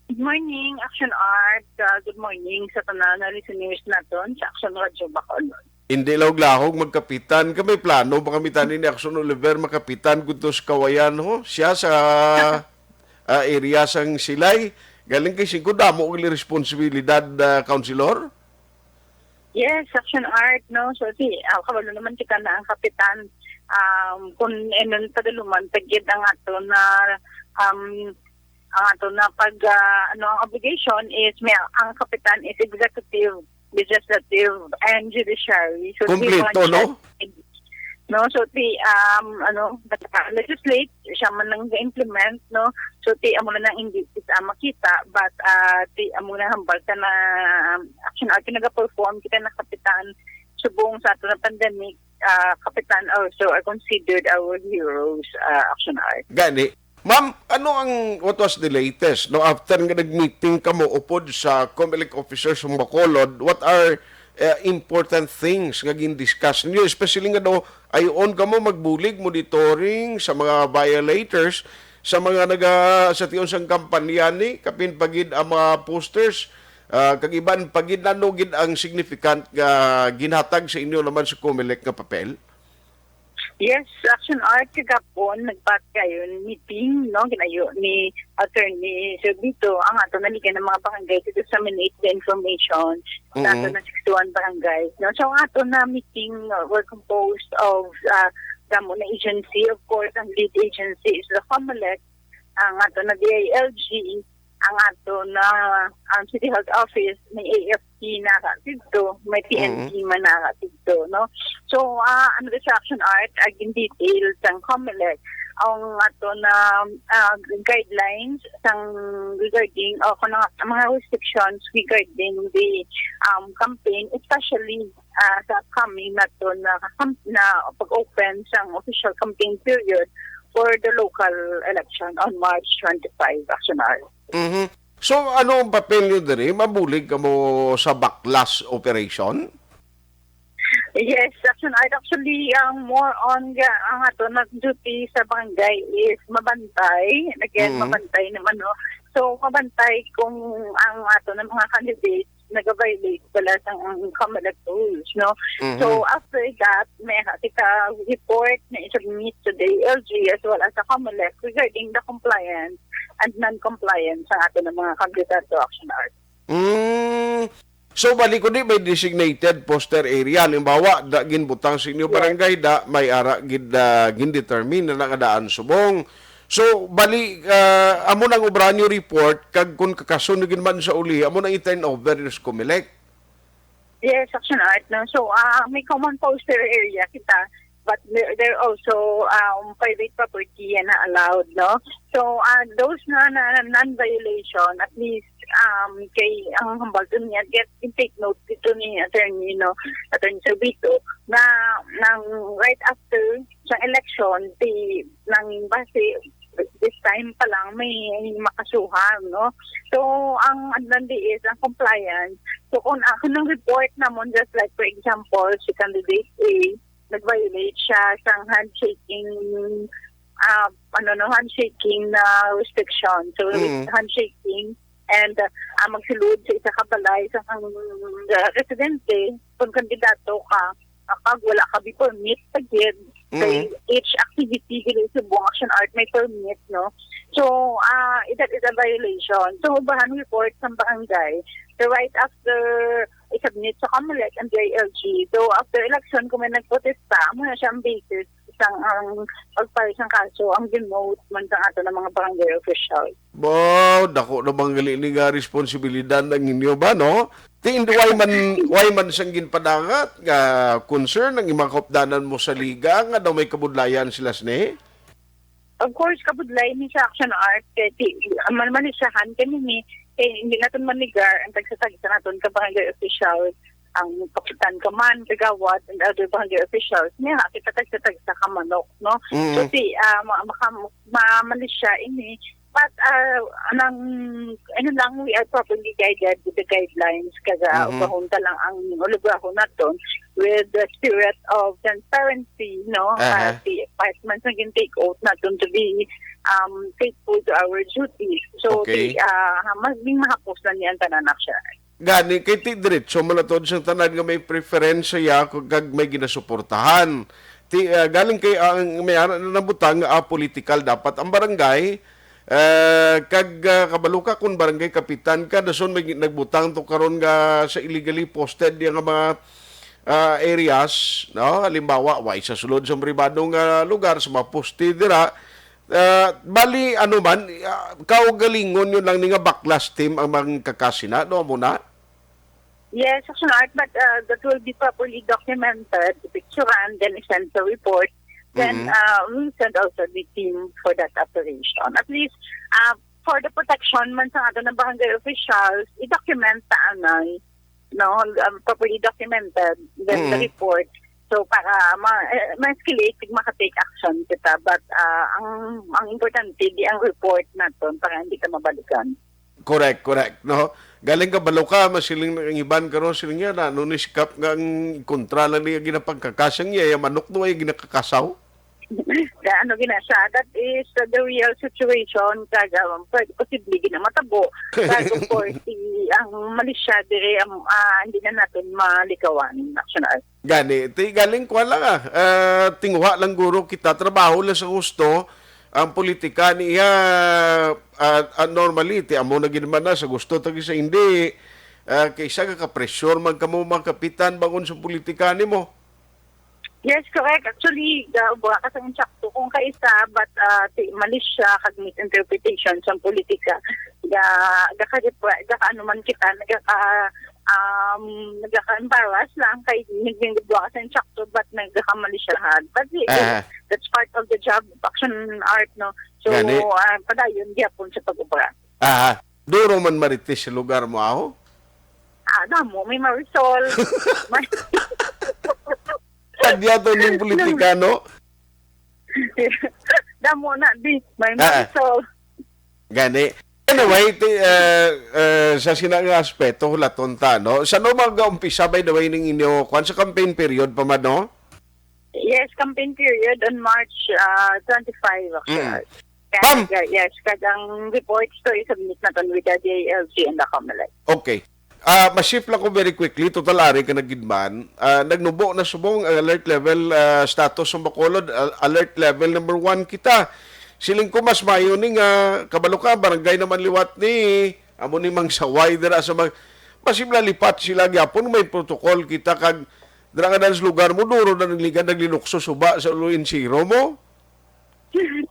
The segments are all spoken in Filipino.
Good morning, Aksyon Art. Good morning sa tanan na listeners naton sa Aksyon Radio Bacolod. Hindi lahog magkapitan. Kami plano, makamitan ni Aksyon Oliver, makapitan kunto sa kawayan ho. Siya sa area sang silay. Galing kay singko damo ang responsibilidad, Councilor. Yes, Aksyon Art, no? So, kabalo naman kita na ang kapitan. Kung enon padaluman, tagid ang ato na ang obligation is ang kapitan is executive, legislative, and judiciary. So, Kompleto, no? No, so legislate siya man nang implement, no, so amo na nang hindi makita, but amo na hambal ka na action art naga-perform kita na kapitan subong sa ato na pandemic. Kapitan also are considered our heroes, action art. Gani. Ma'am, what was the latest? No, after nga nag-meeting ka mo upod sa Comelec officers ng Bacolod, what are important things nga gin-discuss niyo? Especially nga daw, ayon ka mo magbulig, monitoring sa mga violators, sa mga sa tiyon sang kampanya ni, kapin pagid ang mga posters, kagiban pagid nanugid ang significant nga ginhatag sa inyo naman sa Comelec nga papel? Yes, Action Art kagapon nagpatigayon meeting, no, ginayo ni Attorney Servito ang ato na Liga ng mga barangay to disseminate the information sa ato na 61 barangays. No? So ang ato na meeting were composed of damo na agency, of course, ang lead agency is the Comelec, ang ato na DILG, ang ato na City Health Office, may AFP na dito, may PNP man na dito, no? So, sa Action Art, in detail sang Comelec, ang ato na guidelines sang regarding mga restrictions regarding the campaign, especially sa upcoming nato na pag-open sang official campaign period for the local election on March 25, Action Art. Mm-hmm. So, ano ang papel nyo din? Mabulig ka mo sa Baklas operation? Yes, actually, more on ang ato na duty sa barangay is mabantay. Again, mabantay naman, no? So, mabantay kung ang ato na mga candidates nag-violate pala sa Comelec rules, no? So, after that, may kita report na isubmit to the LG as well as sa Comelec regarding the compliance and non-compliance sa ato ng mga candidato Action Art. So, balik ko di may designated poster area. Halimbawa, ginbutang sa inyo barangay, may ara gindetermine na nakadaan subong. So, bali, amo nang ubranyo report, kag kung kakasunugin man sa uli, amo nang i-turn over sa Comelec. Yes, Action Art. No? So, may common poster area kita, but there also private property na allowed, no? So, those na non-violation, at least kay ang hambal dun niya, take note dito ni Attorney Servito, na right after sa election, nang base this time pa lang may makasuhan, no? So, ang anlandi is ang compliance. So, kung ng report namon, just like for example, si candidate A, nag-violate siya sa handshaking handshaking na restriction. So, handshaking and magsulod sa isa kabalay sa residente, kung kandidato ka, kapag wala ka bi permit, pagid, kay each activity sa buong Action Art may permit, no? So, that is a violation. So, bahan report sa barangay. So, right after i-submit sa Comelec and DILG. So, after election, kung may nagprotesta, muna siyang basis ang pagpari ng kaso, ang demote man sa ato ng mga barangay officials. Wow, dako na bang gali nga responsibilidad ng inyo ba, no? Tingin why man sang ginpadangat nga concern ang imakopdanan mo sa Liga nga daw may kabudlayan sila sne? Of course, kabudlayan ni sa Action Art, kaya manisahan kami ni, hindi natin manigar ang tagsatagisa natin ka barangay officials, ang kapitan kaman, kagawad, and other barangay officials, niya, kita tagsatagisa kamanok, no? So, mamanisya ini, But we are properly guided with the guidelines kaga ugahunta lang ang ulugrahon naton with the spirit of transparency, no? The departments naging take oath naton to be faithful to our duties. So, maging mahapos na niyan tanan siya. Gani, kay ti diretso malatod sa tanan nga may preference ya kag may ginasuportahan. Galing kay ang may nabutang political dapat ang barangay kag kabaluka kun barangay kapitan ka dason may nagbutang to karon nga sa illegally posted yang mga areas, no, halimbawa way sa sulod sa pribadong lugar sa mga poste dira. Bali ano man kaugalingon yun lang ni nga Baklas team ang magkakasina no mo na. Yes, Aksyon Art, but that will be properly documented, the picture, and then send the report. Then we send also the team for that operation. At least for the protection man sa ato ng barangay officials, i-document ta anay, no, properly documented, then the report. So para ma-escalate, makatake action kita. But ang importante, di ang report naton para hindi ka mabalikan. Correct, no? Galing ka balo ka, masiling ng iban karon siling yan, ano ni sikap nga ang kontra lang niya ginapagkakasang niya, manok do ay ginakakasaw? Ano ginasa, that is the real situation, kaga, posible ginamatabo. But of course, ang malisya dire, hindi na natin malikawan, national. Gani, galing ko lang tinguha lang guro kita, trabaho lang sa gusto, ang politika niya normally amo na ginman na sa gusto tagi sa hindi kaysa ka pressure man kamo mga kapitan bangon sa politika nimo. Yes, correct. Actually, buha ka sa insakto kung kaisa, but mali siya kag misinterpretation sa politika. Ano man kita, nagka-embarrass lang kay nagbuha ka sa insakto, but nagkamali siya lahat. But that's part of the job of Aksyon Art, no? So, padayon, gyapon sa pag-ubra. Duro man marites sa lugar mo ako? Damo, may Marisol. Tagya to ng politikano? Damo na, may Marisol. Gani. Anyway, sa sinang aspeto, latonta, no? Saan mag-umpisa, by the way, ng inyo, kung sa campaign period pa man, no? Yes, campaign period on March 25, actually. Yes, kadang reports to isubmit na ton with the DALG and the Comelec. Okay. Mashift lang ko very quickly, total ari ka nagidman. Nagnubo na subong alert level status ng Bacolod, alert level number 1 kita. Siling ko mas mayo ni nga kabalo ka barangay naman liwat ni amo ni mang saway dira sa masimla lipat sila gyapon may protocol kita kag dira nga sa lugar mo duro na ng Liga naglinukso suba sa ulo in zero mo.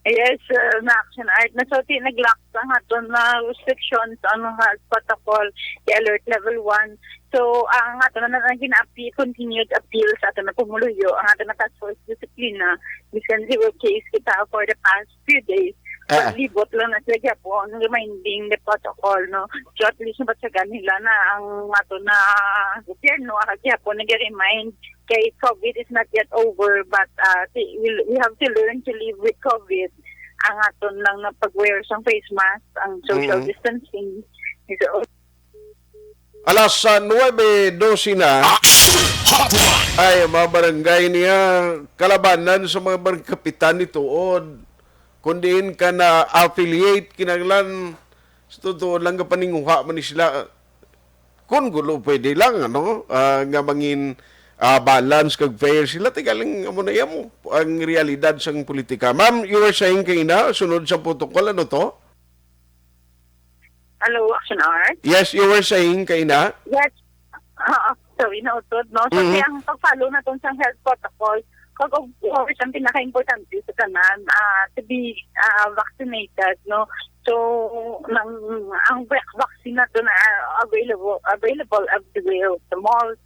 Yes, na Aksyon Art. Nasoti nag-lock ang aton na restrictions ano health protocol, alert level 1. So, ang aton na continued appeal sa aton na pumuluyo, ang aton na task force disiplina, miskan zero case kita for the past few days. Paglibot lang na sila po, reminding the protocol, no? So, at least nabatsagan nila na ang aton na gobyerno, kaya po nag-remind kay COVID is not yet over, but we have to learn to live with COVID. Ang aton lang na pag-wear ng face mask, ang social distancing. So, alas 9:12 na ay mga barangay niya kalabanan sa mga barangay kapitan nituod. Kundiin ka na affiliate kinanglan sa totoo lang ka paninguha man sila. Kung gulo pwede lang ano nga mangin balance kag fair sila tigaling amo na yamo ang realidad sang politika. Ma'am, you were saying kay na sunod sa protocol ano to? Hello, Aksyon Art? Yes, you were saying kay na? Yes. Sorry, nautod, no? So, kaya ang pag-follow na itong health protocol, kag of course, ang pinaka-importante sa kanan, to be vaccinated, no? So, ang vaccine na ito na available everywhere, sa malls,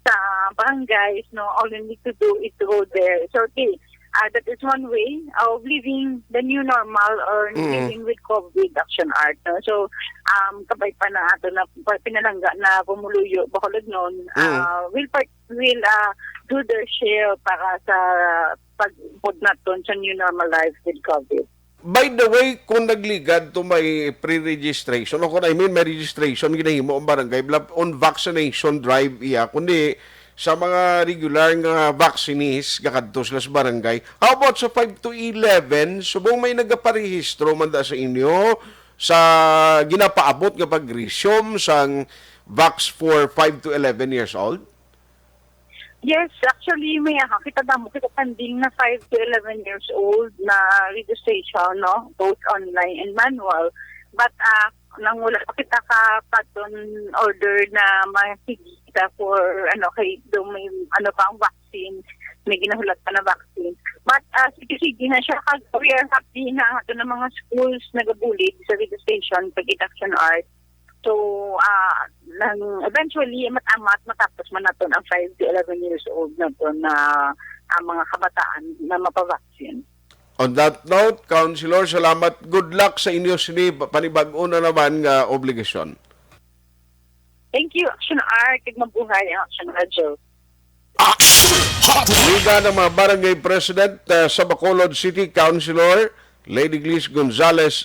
sa barangays, no? All you need to do is to go there. So, okay. That is one way of living the new normal or living with COVID, Aksyon Art. No? So, kabay pa na ato na pinalangga na pumuluyo Bacolod noon, will do their share para sa pag-upod natin sa new normal life with COVID. By the way, kung nagligad to may pre-registration, o kung may registration, ginahimo ang barangay, on vaccination drive iya, kundi sa mga regular nga vaccinees, kakadto sila sa barangay. How about sa 5 to 11, subong may nagaparehistro man da sa inyo, sa ginapaabot nga pag-resume sang vax for 5 to 11 years old? Yes, actually, may kita damo kita pending na 5 to 11 years old na registration, no? Both online and manual. But nang wala pa kita ka paton order na makikita for kay do may pa ang vaccine, may ginahulat pa na vaccine. But sige na siya we are happy na ato ng mga schools nagabulig sa registration pag Aksyon Art. So, eventually, matapos man natin ang 5 to 11 years old na to na ang mga kabataan na mapavaksin. On that note, Councilor, salamat. Good luck sa inyo sini panibag-o na naman nga obligasyon. Thank you, Aksyon Art. Mabuhay ang Aksyon Radio. Aksyon Hotline. Liga ng mga barangay president sa Bacolod City, Councilor Lady Gles Gonzales